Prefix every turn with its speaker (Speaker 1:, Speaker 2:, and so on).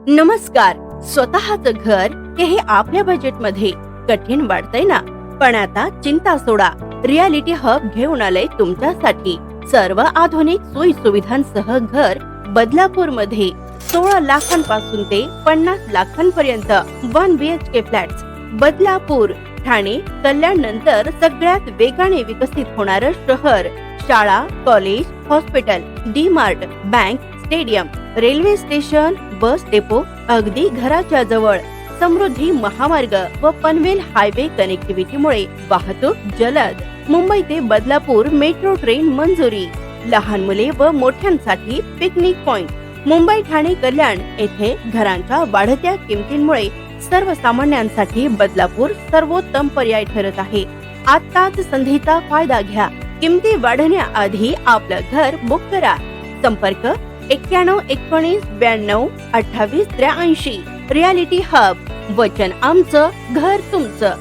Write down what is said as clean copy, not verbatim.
Speaker 1: नमस्कार. स्वतःचं घर हे आपल्या बजेटमध्ये कठीण वाटतंय ना, पण आता चिंता सोडा. रियालिटी हब घेऊन आलंय तुमच्यासाठी सर्व आधुनिक सोयी सुविधांसह घर. बदलापूर मध्ये 16 लाखांपासून ते 50 लाखांपर्यंत 1 BHK फ्लॅट्स. बदलापूर, ठाणे, कल्याण नंतर सगळ्यात वेगाने विकसित होणारं शहर. शाळा, college, hospital, D mart, bank, stadium, railway station, bus depot अगदी घराच्या जवळ. समृद्धी महामार्ग व पनवेल हायवे कनेक्टिव्हिटीमुळे वाहतूक जलद. मुंबई ते बदलापूर मेट्रो ट्रेन मंजुरी. लहान मुले व मोठ्यांसाठी पिकनिक पॉइंट. मुंबई, ठाणे, कल्याण येथे घरांच्या वाढत्या किमतींमुळे सर्वसामान्यांसाठी बदलापूर सर्वोत्तम पर्याय ठरत आहे. आताच संधीचा फायदा घ्या. किमती वाढण्याआधी आपलं घर बुक करा. संपर्क 91 19 92 28 83. Reality hub. वचन आमचं, घर तुमचं.